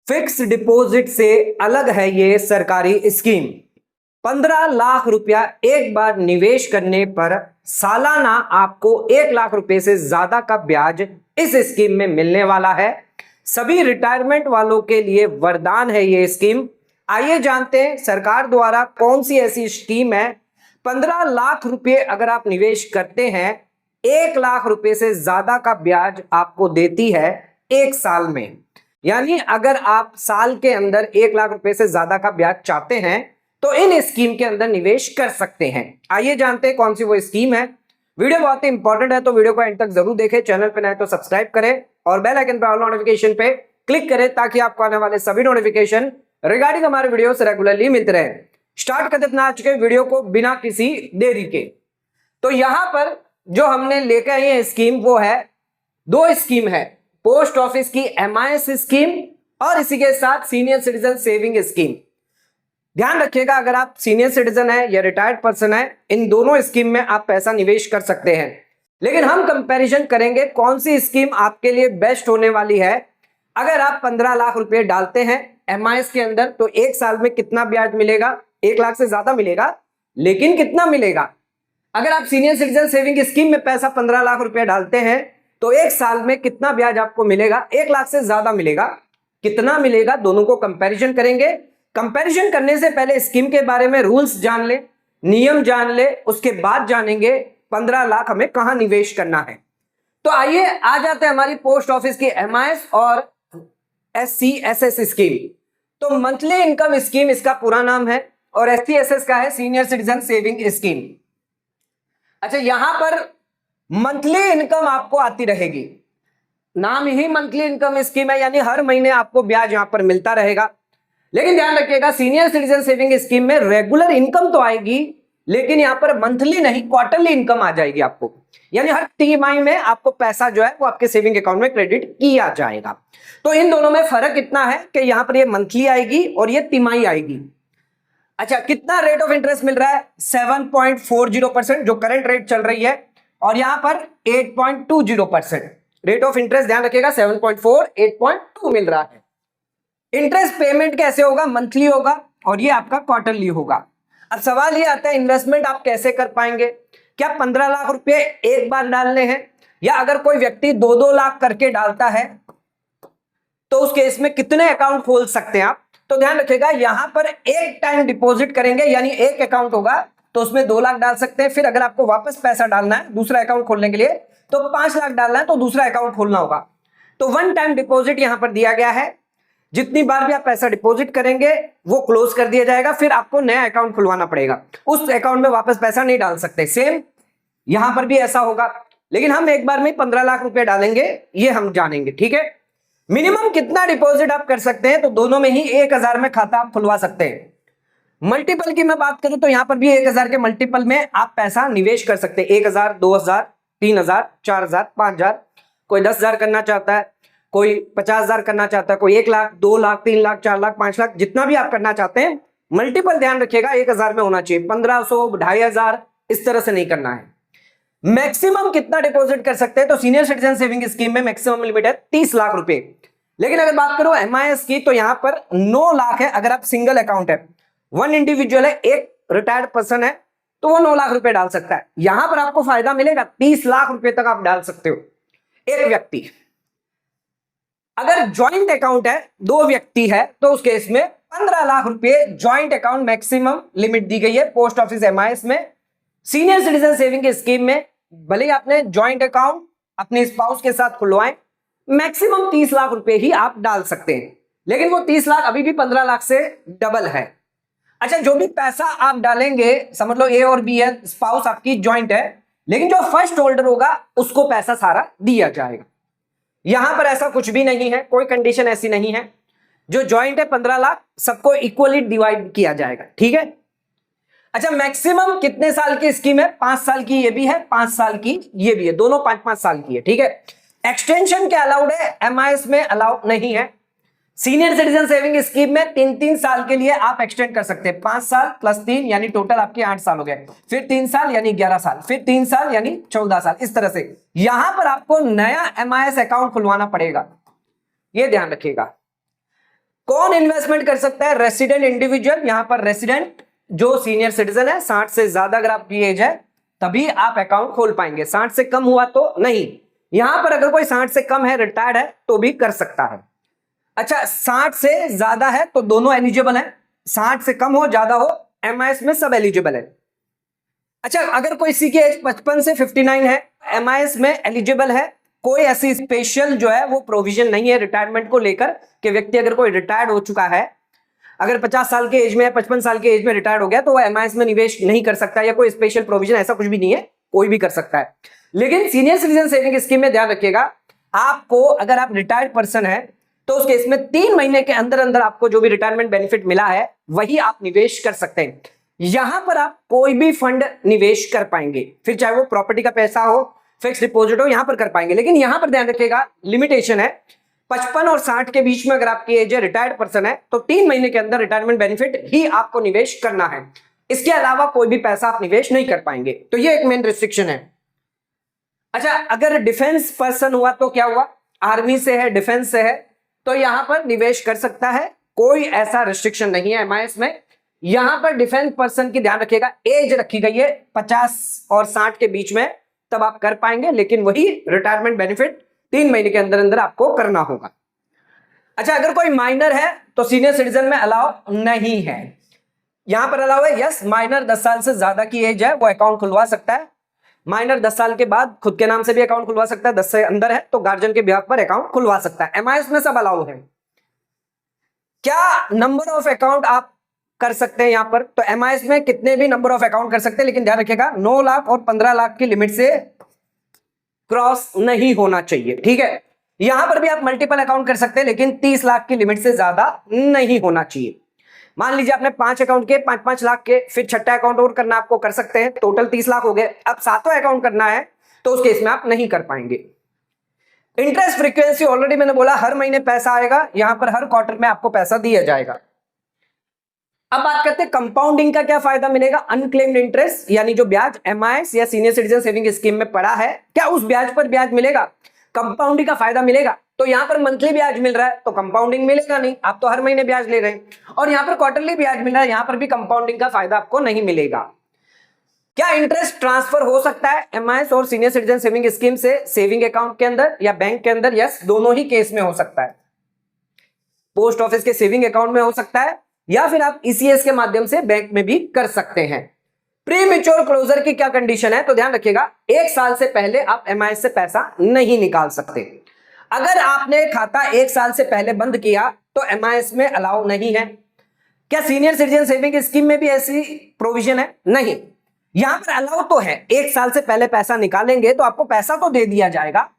Fix deposit से अलग है ये सरकारी स्कीम। 15 लाख रुपया एक बार निवेश करने पर सालाना आपको 1 लाख रुपए से ज्यादा का ब्याज इस स्कीम में मिलने वाला है। सभी रिटायरमेंट वालों के लिए वरदान है ये स्कीम। आइए जानते हैं सरकार द्वारा कौन सी ऐसी स्कीम है। 15 लाख रुपए अगर आप निवेश करते हैं, 1 लाख रुपए से ज्यादा का ब्याज आपको देती है 1 साल में। यानी अगर आप साल के अंदर 1 लाख रुपए से ज्यादा का ब्याज चाहते हैं तो इन स्कीम के अंदर निवेश कर सकते हैं। आइए जानते हैं कौन सी वो स्कीम है। वीडियो बहुत ही इंपॉर्टेंट है तो वीडियो को एंड तक जरूर देखें। चैनल पे नए तो सब्सक्राइब करें और बेल आइकन पर ऑल नोटिफिकेशन पे क्लिक करें ताकि आपको आने वाले सभी नोटिफिकेशन रिगार्डिंग हमारे वीडियो से रेगुलरली मिलते रहे। स्टार्ट कर देते हैं आज के वीडियो को बिना किसी देरी के। तो यहां पर जो हमने लेकर आई है स्कीम वो है, 2 स्कीम है, पोस्ट ऑफिस की MIS स्कीम और इसी के साथ सीनियर सिटीजन सेविंग स्कीम। ध्यान रखिएगा, अगर आप सीनियर सिटीजन है या रिटायर्ड पर्सन है, इन दोनों स्कीम में आप पैसा निवेश कर सकते हैं। लेकिन हम कंपैरिजन करेंगे कौन सी स्कीम आपके लिए बेस्ट होने वाली है। अगर आप 15 लाख रुपए डालते हैं MIS के अंदर तो 1 साल में कितना ब्याज मिलेगा? 1 लाख से ज्यादा मिलेगा, लेकिन कितना मिलेगा? अगर आप सीनियर सिटीजन सेविंग स्कीम में पैसा 15 लाख रुपए डालते हैं तो 1 साल में कितना ब्याज आपको मिलेगा? 1 लाख से ज्यादा मिलेगा। कितना मिलेगा? दोनों को कंपैरिजन करेंगे। कंपैरिजन करने से पहले स्कीम के बारे में रूल्स जान ले, नियम जान ले, उसके बाद जानेंगे 15 लाख हमें कहां निवेश करना है। तो आइए आ जाते हैं हमारी पोस्ट ऑफिस की MIS और SCSS स्कीम। तो मंथली इनकम स्कीम इसका पूरा नाम है और SCSS का है सीनियर सिटीजन सेविंग स्कीम। अच्छा, यहां पर मंथली इनकम आपको आती रहेगी, नाम ही मंथली इनकम स्कीम है, यानी हर महीने आपको ब्याज यहां पर मिलता रहेगा। लेकिन ध्यान रखिएगा, सीनियर सिटीजन सेविंग स्कीम में रेगुलर इनकम तो आएगी, लेकिन यहां पर मंथली नहीं क्वार्टरली इनकम आ जाएगी आपको। यानी हर तिमाही में आपको पैसा जो है वो आपके सेविंग अकाउंट में क्रेडिट किया जाएगा। तो इन दोनों में फर्क इतना है कि यहां पर ये मंथली आएगी और ये तिमाही आएगी। अच्छा, कितना रेट ऑफ इंटरेस्ट मिल रहा है? 7.40% जो करंट रेट चल रही है, और यहां पर 8.20% रेट ऑफ इंटरेस्ट। ध्यान रखिएगा 7.4 8.2 मिल रहा है। इंटरेस्ट पेमेंट कैसे होगा? मंथली होगा और ये आपका क्वार्टरली होगा। अब सवाल ये आता है इन्वेस्टमेंट आप कैसे कर पाएंगे? क्या 15 लाख रुपए एक बार डालने हैं, या अगर कोई व्यक्ति 2-2 लाख करके डालता है तो उस केस में कितने अकाउंट खोल सकते हैं आप? तो ध्यान रखिएगा, यहां पर एक टाइम डिपॉजिट करेंगे, यानी एक अकाउंट होगा तो उसमें 2 लाख डाल सकते हैं। फिर अगर आपको वापस पैसा डालना है दूसरा अकाउंट खोलने के लिए तो 5 लाख डालना है तो दूसरा अकाउंट खोलना होगा। तो 1 टाइम डिपॉजिट यहां पर दिया गया है। जितनी बार भी आप पैसा डिपॉजिट करेंगे वो क्लोज कर दिया जाएगा, फिर आपको नया अकाउंट खुलवाना पड़ेगा। उस अकाउंट में वापस पैसा नहीं डाल सकते। सेम यहां पर भी ऐसा होगा, लेकिन हम एक बार में 15 लाख रुपए डालेंगे, ये हम जानेंगे। ठीक है, मिनिमम कितना डिपॉजिट आप कर सकते हैं? तो दोनों में ही 1000 में खाता आप खुलवा सकते हैं। मल्टीपल की मैं बात करूं तो यहां पर भी 1000 के मल्टीपल में आप पैसा निवेश कर सकते हैं। 1000, 2000, 3000, 4000, 5000, कोई 10,000 करना चाहता है, कोई 50,000 करना चाहता है, कोई 1 लाख, 2 लाख, 3 लाख, 4 लाख, 5 लाख, जितना भी आप करना चाहते हैं। मल्टीपल ध्यान रखिएगा 1000 में होना चाहिए, 1500, 2500 इस तरह से नहीं करना है। मैक्सिमम कितना डिपॉजिट कर सकते हैं? तो सीनियर सिटीजन सेविंग स्कीम में मैक्सिमम लिमिट है 30 लाख रुपए। लेकिन अगर बात करो MIS की तो यहां पर 9 लाख है। अगर आप सिंगल अकाउंट है, 1 इंडिविजुअल है, एक रिटायर्ड पर्सन है, तो वो 9 लाख रुपए डाल सकता है। यहां पर आपको फायदा मिलेगा, 30 लाख रुपए तक आप डाल सकते हो एक व्यक्ति। अगर ज्वाइंट अकाउंट है, 2 व्यक्ति है, तो उस केस में 15 लाख रुपए ज्वाइंट अकाउंट मैक्सिमम लिमिट दी गई है पोस्ट ऑफिस MIS में। सीनियर सिटीजन सेविंग स्कीम में भले ही आपने ज्वाइंट अकाउंट अपने स्पाउस के साथ खुलवाएं, मैक्सिमम 30 लाख रुपए ही आप डाल सकते हैं। लेकिन वो 30 लाख अभी भी 15 लाख से डबल है। अच्छा, जो भी पैसा आप डालेंगे, समझ लो A और B है, स्पाउस आपकी ज्वाइंट है, लेकिन जो फर्स्ट होल्डर होगा उसको पैसा सारा दिया जाएगा। यहां पर ऐसा कुछ भी नहीं है, कोई कंडीशन ऐसी नहीं है। जो ज्वाइंट है 15 लाख सबको इक्वली डिवाइड किया जाएगा। ठीक है। अच्छा, मैक्सिमम कितने साल की स्कीम है? 5 साल की ये भी है, 5 साल की ये भी है, दोनों 5-5 साल की है। ठीक है। एक्सटेंशन क्या अलाउड है? MIS में अलाउड नहीं है। सीनियर सिटीजन सेविंग स्कीम में 3-3 साल के लिए आप एक्सटेंड कर सकते हैं। 5 साल प्लस 3 यानी टोटल आपके 8 साल हो गए, फिर 3 साल यानी 11 साल, फिर 3 साल यानी 14 साल, इस तरह से। यहां पर आपको नया MIS अकाउंट खुलवाना पड़ेगा, ये ध्यान रखिएगा। कौन इन्वेस्टमेंट कर सकता है? Resident individual. यहां पर रेसिडेंट जो सीनियर सिटीजन है, 60 से ज्यादा अगर आपकी एज है तभी आप अकाउंट खोल पाएंगे, 60 से कम हुआ तो नहीं। यहां पर अगर कोई 60 से कम है, रिटायर्ड है, तो भी कर सकता है। अच्छा, 60 से ज्यादा है तो दोनों एलिजिबल है, 60 से कम हो ज्यादा हो, एमआईएस में सब एलिजिबल है। अच्छा, अगर कोई सी की एज 55 से 59 है, एमआईएस में एलिजिबल है। कोई ऐसी स्पेशल जो है वो प्रोविजन नहीं है रिटायरमेंट को लेकर कि व्यक्ति अगर कोई रिटायर्ड हो चुका है, अगर 50 साल के एज में, 55 साल के एज में रिटायर्ड हो गया तो वो एमआईएस में निवेश नहीं कर सकता, या कोई स्पेशल प्रोविजन ऐसा कुछ भी नहीं है, कोई भी कर सकता है। लेकिन सीनियर सिटीजन सेविंग स्कीम में ध्यान रखिएगा, आपको अगर आप रिटायर्ड पर्सन है तो उस केस में 3 महीने के अंदर अंदर आपको जो भी रिटायरमेंट बेनिफिट मिला है वही आप निवेश कर सकते हैं। यहां पर आप कोई भी फंड निवेश कर पाएंगे, फिर चाहे वो प्रॉपर्टी का पैसा हो, फिक्स डिपॉजिट हो, यहां पर कर पाएंगे। लेकिन यहां पर ध्यान रखिएगा, लिमिटेशन है, 55 और 60 के बीच में अगर आपकी एज है, रिटायर्ड पर्सन है, तो 3 महीने के अंदर रिटायरमेंट बेनिफिट ही आपको निवेश करना है। इसके अलावा कोई भी पैसा आप निवेश नहीं कर पाएंगे, तो ये एक मेन रिस्ट्रिक्शन है। अच्छा, अगर डिफेंस पर्सन हुआ तो क्या हुआ? आर्मी से है, डिफेंस से है, तो यहां पर निवेश कर सकता है, कोई ऐसा रिस्ट्रिक्शन नहीं है एमआईएस में। यहां पर डिफेंस पर्सन की ध्यान रखिएगा, एज रखी गई है 50 और 60 के बीच में, तब आप कर पाएंगे, लेकिन वही रिटायरमेंट बेनिफिट 3 महीने के अंदर अंदर आपको करना होगा। अच्छा, अगर कोई माइनर है तो सीनियर सिटीजन में अलाउ नहीं है। यहां पर अलाउ है, यस, माइनर 10 साल से ज्यादा की एज है वो अकाउंट खुलवा सकता है। माइनर 10 साल के बाद खुद के नाम से भी अकाउंट खुलवा सकता है, 10 से अंदर है तो गार्जियन के बिहाफ पर अकाउंट खुलवा सकता है। एमआईएस में सब अलाउ है। क्या नंबर ऑफ अकाउंट आप कर सकते हैं यहां पर? तो एमआईएस में कितने भी नंबर ऑफ अकाउंट कर सकते हैं, लेकिन ध्यान रखिएगा 9 लाख और 15 लाख की लिमिट से क्रॉस नहीं होना चाहिए, ठीक है। यहां पर भी आप मल्टीपल अकाउंट कर सकते हैं, लेकिन 30 लाख की लिमिट से ज्यादा नहीं होना चाहिए। मान लीजिए आपने 5 अकाउंट के 5-5 लाख के, फिर छठा अकाउंट और करना आपको कर सकते हैं, टोटल 30 लाख हो गए। अब 7वां अकाउंट करना है तो उस केस में आप नहीं कर पाएंगे। इंटरेस्ट फ्रीक्वेंसी ऑलरेडी मैंने बोला, हर महीने पैसा आएगा, यहां पर हर क्वार्टर में आपको पैसा दिया जाएगा। अब बात करते हैं कंपाउंडिंग का क्या फायदा मिलेगा। अनक्लेम्ड इंटरेस्ट यानी जो ब्याज एमआईएस या सीनियर सिटीजन सेविंग स्कीम में पड़ा है, क्या उस ब्याज पर ब्याज मिलेगा? कंपाउंडिंग का फायदा मिलेगा। तो यहां पर मंथली ब्याज मिल रहा है तो कंपाउंडिंग मिलेगा नहीं, आप तो हर महीने ब्याज ले रहे हैं। और यहां पर क्वार्टरली ब्याज मिल रहा है, यहां पर भी कंपाउंडिंग का फायदा आपको नहीं मिलेगा। क्या इंटरेस्ट ट्रांसफर हो सकता है एमआईएस और सीनियर सिटीजन सेविंग स्कीम से सेविंग अकाउंट के अंदर या बैंक के अंदर? यस, दोनों ही केस में हो सकता है। पोस्ट ऑफिस के सेविंग अकाउंट में हो सकता है, या फिर आप ईसीएस के माध्यम से बैंक में भी कर सकते हैं। प्री मैच्योर क्लोजर की क्या कंडीशन है? तो ध्यान रखिएगा, 1 साल से पहले आप एमआईएस से पैसा नहीं निकाल सकते। अगर आपने खाता 1 साल से पहले बंद किया तो एमआईएस में अलाउ नहीं है। क्या सीनियर सिटीजन सेविंग स्कीम में भी ऐसी प्रोविजन है? नहीं। यहां पर अलाउ तो है, 1 साल से पहले पैसा निकालेंगे तो आपको पैसा तो दे दिया जाएगा,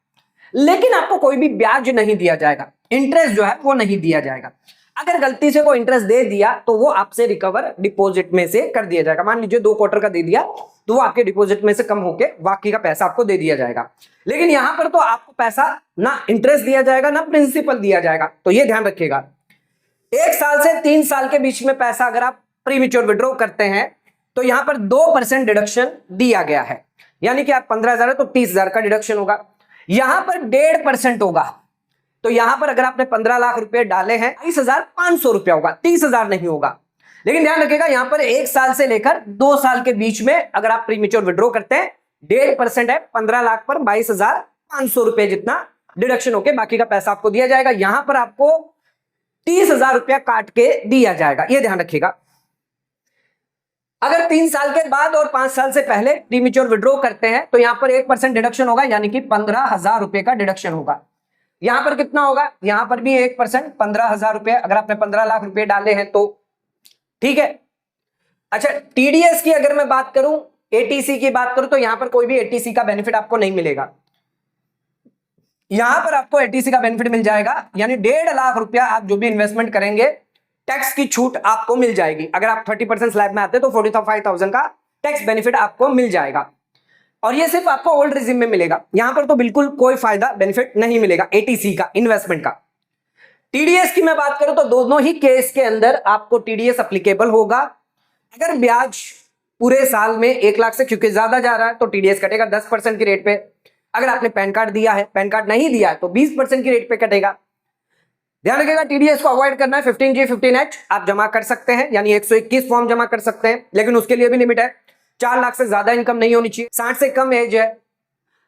लेकिन आपको कोई भी ब्याज नहीं दिया जाएगा, इंटरेस्ट जो है वो नहीं दिया जाएगा। अगर गलती से कोई इंटरेस्ट दे दिया तो वो आपसे रिकवर डिपॉजिट में से कर दिया जाएगा। मान लीजिए 2 क्वार्टर का दे दिया तो वो आपके डिपॉजिट में से कम होके बाकी का पैसा आपको दे दिया जाएगा। लेकिन यहां पर तो आपको पैसा ना इंटरेस्ट दिया जाएगा ना प्रिंसिपल दिया जाएगा, तो ये ध्यान रखिएगा। 1 साल से 3 साल के बीच में पैसा अगर आप प्रीमेच्योर विड्रॉ करते हैं तो यहां पर 2% डिडक्शन दिया गया है, यानी कि आप 15,000 है तो 30,000 का डिडक्शन होगा। यहां पर 1.5% होगा, तो यहां पर अगर आपने 15 लाख रुपए डाले हैं 22,500 रुपया होगा, 30,000 नहीं होगा। लेकिन ध्यान रखिएगा, यहां पर 1 साल से लेकर 2 साल के बीच में अगर आप प्रीमेच्योर विड्रॉ करते हैं 1.5% है, 15 लाख पर 22,500 रुपए जितना डिडक्शन होके बाकी का पैसा आपको दिया जाएगा। यहां पर आपको 30,000 रुपया काट के दिया जाएगा, यह ध्यान रखिएगा। अगर 3 साल के बाद और 5 साल से पहले प्रीमेच्योर विड्रॉ करते हैं तो यहां पर 1% डिडक्शन होगा, यानी कि 15,000 रुपए का डिडक्शन होगा। यहां पर कितना होगा? यहां पर भी 1%, 15,000 रुपए। अगर आपने 15 लाख रुपए डाले हैं तो ठीक है। अच्छा, टीडीएस की अगर मैं बात करूं, एटीसी की बात करूं, तो यहां पर कोई भी एटीसी का बेनिफिट आपको नहीं मिलेगा। यहां पर आपको एटीसी का बेनिफिट मिल जाएगा, यानी 1.5 लाख रुपया आप जो भी इन्वेस्टमेंट करेंगे टैक्स की छूट आपको मिल जाएगी। अगर आप 30% स्लैब में आते तो 45,000 का टैक्स बेनिफिट आपको मिल जाएगा, और ये सिर्फ आपको ओल्ड रिजिम में मिलेगा। यहां पर तो बिल्कुल कोई फायदा बेनिफिट नहीं मिलेगा एटीसी का, इन्वेस्टमेंट का। टीडीएस की मैं बात करूं तो दोनों ही केस के अंदर आपको टीडीएस एप्लीकेबल होगा। अगर ब्याज पूरे साल में 1 लाख से क्योंकि ज्यादा जा रहा है तो टीडीएस कटेगा 10% की रेट पे। अगर आपने पैन कार्ड दिया है, पैन कार्ड नहीं दिया है तो 20% की रेट पे कटेगा। ध्यान रखिएगा, टीडीएस को अवॉइड करना है। 15G 15H आप जमा कर सकते हैं, यानी 121 फॉर्म जमा कर सकते हैं, लेकिन उसके लिए भी लिमिट है। 4 लाख से ज्यादा इनकम नहीं होनी चाहिए। 60 से कम एज है,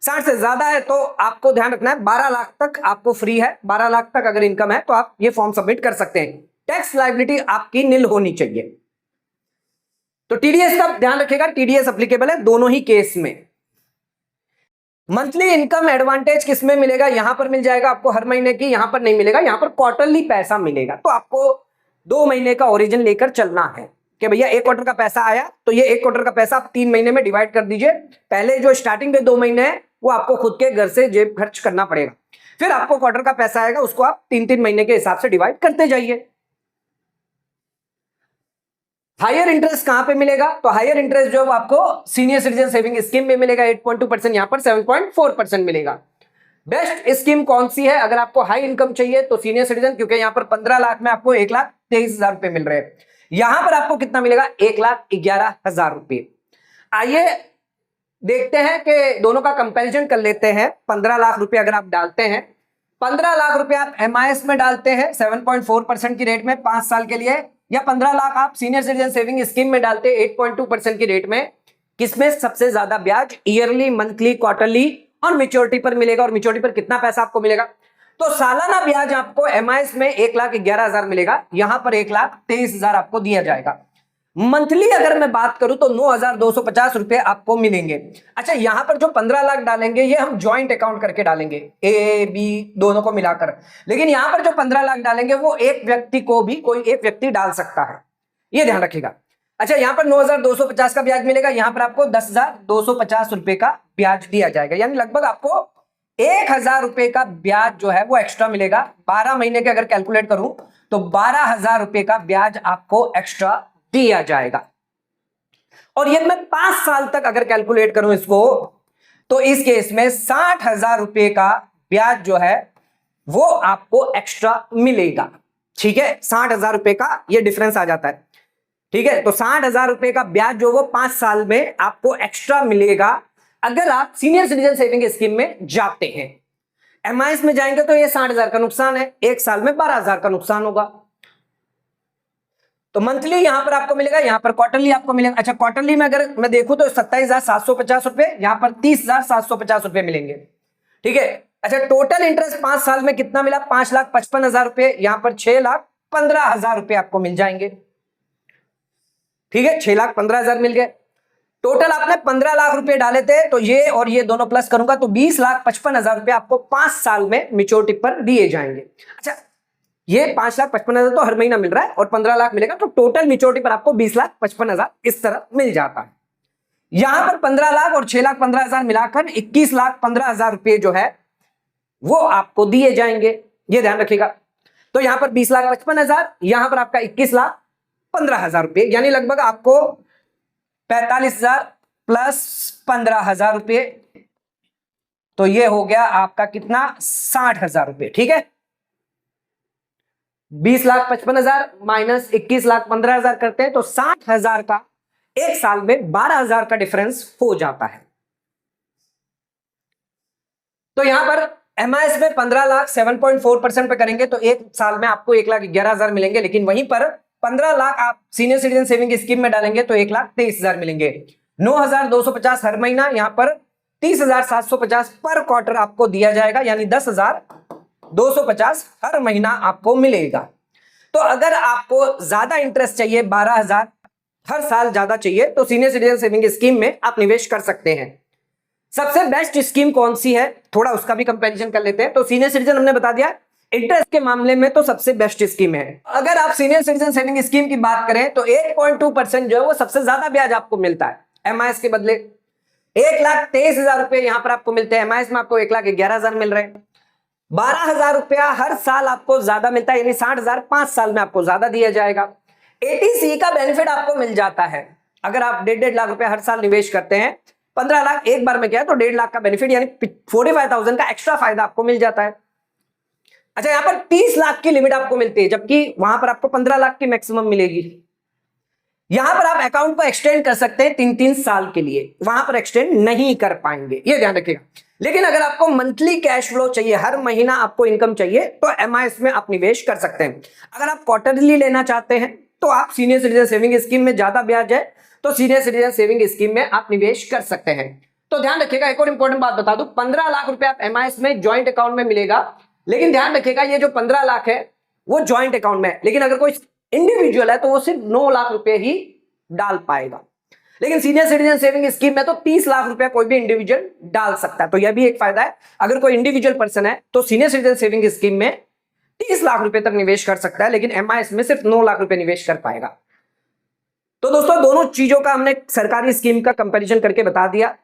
60 से ज्यादा है तो आपको ध्यान रखना है 12 लाख तक आपको फ्री है। 12 लाख तक अगर इनकम है तो आप ये फॉर्म सबमिट कर सकते हैं। टैक्स लायबिलिटी आपकी निल होनी चाहिए। तो टीडीएस का ध्यान रखिएगा, टीडीएस एप्लीकेबल है दोनों ही केस में। मंथली इनकम एडवांटेज किसमें मिलेगा? यहां पर मिल जाएगा आपको हर महीने की, यहां पर नहीं मिलेगा, यहां पर क्वार्टरली पैसा मिलेगा। तो आपको 2 महीने का ओरिजिन लेकर चलना है कि भैया 1 क्वार्टर का पैसा आया तो ये 1 क्वार्टर का पैसा आप 3 महीने में डिवाइड कर दीजिए। पहले जो स्टार्टिंग के 2 महीने है वो आपको खुद के घर से जेब खर्च करना पड़ेगा, फिर आपको क्वार्टर का पैसा आएगा, उसको आप 3-3 महीने के हिसाब से डिवाइड करते जाइए। हायर इंटरेस्ट कहां पे मिलेगा? तो हायर इंटरेस्ट जो आपको सीनियर सिटीजन सेविंग स्कीम में मिलेगा 8.2%, यहां पर 7.4% मिलेगा। बेस्ट स्कीम कौन सी है? अगर आपको हाई इनकम चाहिए तो सीनियर सिटीजन, क्योंकि यहां पर 15 लाख में आपको 1,23,000 रुपए मिल रहे हैं। यहां पर आपको कितना मिलेगा? 1,11,000 रुपए। आइए देखते हैं कि दोनों का कंपैरिजन कर लेते हैं। 15 लाख रुपए अगर आप डालते हैं, 15 लाख रुपए आप एमआईएस में डालते हैं 7.4% की रेट में 5 साल के लिए, या 15 लाख आप सीनियर सिटीजन सेविंग स्कीम में डालते हैं 8.2% की रेट में, किसमें सबसे ज्यादा ब्याज ईयरली, मंथली, क्वार्टरली और मैच्योरिटी पर मिलेगा? और मैच्योरिटी पर कितना पैसा आपको मिलेगा? तो सालाना ब्याज आपको एमआईएस में 1,11,000 मिलेगा, यहां पर 1,23,000 आपको दिया जाएगा। मंथली अगर मैं बात करूं तो 9,250 रुपए आपको मिलेंगे। अच्छा, यहां पर जो 15 लाख डालेंगे ये हम ज्वाइंट अकाउंट करके डालेंगे, ए बी दोनों को मिलाकर, लेकिन यहां पर जो 15 लाख डालेंगे वो एक व्यक्ति को भी कोई एक व्यक्ति डाल सकता है, ये ध्यान रखिएगा। अच्छा, यहां पर 9,250 का ब्याज मिलेगा, यहां पर आपको 10,250 रुपए का ब्याज दिया जाएगा, यानी लगभग आपको 1,000 रुपए का ब्याज जो है वो एक्स्ट्रा मिलेगा। 12 महीने के अगर कैलकुलेट करूं तो 12,000 रुपए का ब्याज आपको एक्स्ट्रा दिया जाएगा। और ये मैं 5 साल तक अगर कैलकुलेट करूं इसको, तो इस केस में 60,000 रुपए का ब्याज जो है वो आपको एक्स्ट्रा मिलेगा। ठीक है, 60,000 रुपए का ये डिफरेंस आ जाता है। ठीक है, तो 60,000 रुपए का ब्याज जो वो 5 साल में आपको एक्स्ट्रा मिलेगा अगर आप सीनियर सिटीजन सेविंग स्कीम में जाते हैं। एमआईएस में जाएंगे तो ये 60,000 का नुकसान है, 1 साल में 12,000 का नुकसान होगा। तो मंथली यहां पर आपको मिलेगा, यहां पर क्वार्टरली आपको मिलेगा। अच्छा, क्वार्टरली में अगर मैं देखूं तो 27,750 रुपए, यहां पर 30,750 रुपए मिलेंगे। ठीक है। अच्छा, टोटल इंटरेस्ट 5 साल में कितना मिला? 5,55,000 रुपए, यहां पर 6,15,000 रुपए आपको मिल जाएंगे। ठीक है, 6,15,000 मिल गए। टोटल आपने 15 लाख रुपए डाले थे, तो ये और ये दोनों प्लस करूंगा तो 20,55,000 रुपए आपको 5 साल में मैच्योरिटी पर दिए जाएंगे। अच्छा, ये 5,55,000 तो हर महीना मिल रहा है और 15 लाख मिलेगा, तो टोटल मैच्योरिटी पर आपको 20,55,000 इस तरह मिल जाता है। यहां पर 15 लाख और 6,15,000 मिलाकर 21,15,000 रुपए जो है वो आपको दिए जाएंगे, ये ध्यान रखिएगा। तो यहां पर 20,55,000, यहां पर आपका 21,15,000 रुपए, यानी लगभग आपको 45,000 प्लस 15,000 रुपए, तो ये हो गया आपका कितना? 60,000 रुपए। ठीक है, 20,55,000 माइनस 21,15,000 करते हैं तो 60,000 का एक साल में 12,000 का डिफरेंस हो जाता है। तो यहां पर एमआईएस में 15 लाख 7.4% पे करेंगे तो एक साल में आपको 1,11,000 मिलेंगे, लेकिन वहीं पर 15 लाख आप सीनियर सिटीजन सेविंग स्कीम में डालेंगे तो 1,23,000 मिलेंगे। 9,250 हर महीना, यहां पर 30,750 पर क्वार्टर आपको दिया जाएगा, यानी 10,250 हर महीना आपको मिलेगा। तो अगर आपको ज्यादा इंटरेस्ट चाहिए, 12,000 हर साल ज्यादा चाहिए, तो सीनियर सिटीजन सेविंग स्कीम में आप निवेश कर सकते हैं। सबसे बेस्ट स्कीम कौन सी है, थोड़ा उसका भी कंपैरिजन कर लेते हैं। तो सीनियर सिटीजन हमने बता दिया, इंटरेस्ट के मामले में तो सबसे बेस्ट स्कीम है। अगर आप सीनियर सिटीजन सेविंग स्कीम की बात करें तो 8.2% जो है वो सबसे ज्यादा ब्याज आपको मिलता है एमआईएस के बदले। 1,23,000 रुपए यहां पर आपको मिलते हैं, एमआईएस में आपको 1,11,000 मिल रहे हैं। 12,000 रुपया हर साल आपको ज्यादा मिलता है, यानी 60,000 5 साल में आपको ज्यादा दिया जाएगा। एटीसी का बेनिफिट आपको मिल जाता है अगर आप 1.5 लाख रुपए हर साल निवेश करते हैं। 15 लाख एक बार में क्या है तो 1.5 लाख का बेनिफिट, यानी 45,000 का एक्स्ट्रा फायदा आपको मिल जाता है। अच्छा, यहां पर 30 लाख की लिमिट आपको मिलती है, जबकि वहां पर आपको 15 लाख की मैक्सिमम मिलेगी। यहां पर आप अकाउंट को एक्सटेंड कर सकते हैं 3-3 साल के लिए, वहां पर एक्सटेंड नहीं कर पाएंगे, ये ध्यान रखिएगा। लेकिन अगर आपको मंथली कैश फ्लो चाहिए, हर महीना आपको इनकम चाहिए, तो MIS में आप निवेश कर सकते हैं। अगर आप क्वार्टरली लेना चाहते हैं तो आप सीनियर सिटीजन सेविंग स्कीम में ज्यादा ब्याज है, तो सीनियर सिटीजन सेविंग स्कीम में आप निवेश कर सकते हैं। तो ध्यान रखिएगा, एक और इंपॉर्टेंट बात बता दूं, 15 लाख रुपए आप MIS में ज्वाइंट अकाउंट में मिलेगा, लेकिन ध्यान रखिएगा ये जो 15 लाख है वो ज्वाइंट अकाउंट में है, लेकिन अगर कोई इंडिविजुअल है तो वो सिर्फ 9 लाख रुपए ही डाल पाएगा। लेकिन सीनियर सिटीजन सेविंग स्कीम में तो 30 लाख रुपया कोई भी इंडिविजुअल डाल सकता है, तो यह भी एक फायदा है। अगर कोई इंडिविजुअल पर्सन है तो सीनियर सिटीजन सेविंग स्कीम में 30 लाख रुपए तक निवेश कर सकता है, लेकिन MIS में सिर्फ 9 लाख रुपए निवेश कर पाएगा। तो दोस्तों दोनों चीजों का हमने सरकारी स्कीम का कंपैरिजन करके बता दिया,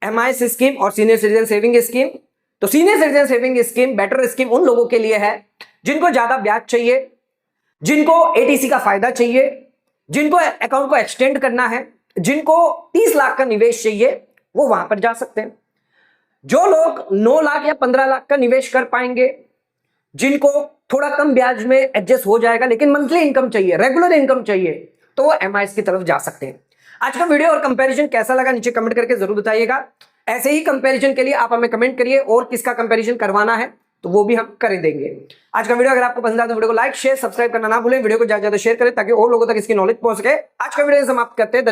MIS स्कीम और सीनियर सिटीजन सेविंग स्कीम। तो senior citizen saving scheme better scheme उन लोगों के लिए है जिनको ज्यादा ब्याज चाहिए, जिनको ATC का फायदा चाहिए, जिनको अकाउंट को एक्सटेंड करना है, जिनको 30 लाख का निवेश चाहिए, वो वहां पर जा सकते हैं। जो लोग 9 लाख या 15 लाख का निवेश कर पाएंगे, जिनको थोड़ा कम ब्याज में एडजस्ट हो जाएगा लेकिन मंथली इनकम चाहिए, रेगुलर इनकम चाहिए, तो वो MIS की तरफ जा सकते हैं। आज का वीडियो और कंपैरिजन कैसा लगा नीचे कमेंट करके जरूर बताइएगा। ऐसे ही कंपैरिजन के लिए आप हमें कमेंट करिए, और किसका कंपैरिजन करवाना है तो वो भी हम कर देंगे। आज का वीडियो अगर आपको पसंद आया तो वीडियो को लाइक शेयर सब्सक्राइब करना ना भूलें, वीडियो को ज्यादा से ज्यादा शेयर करें ताकि और लोगों तक इसकी नॉलेज पहुंच सके। आज का वीडियो समाप्त करते हैं, धन्यवाद।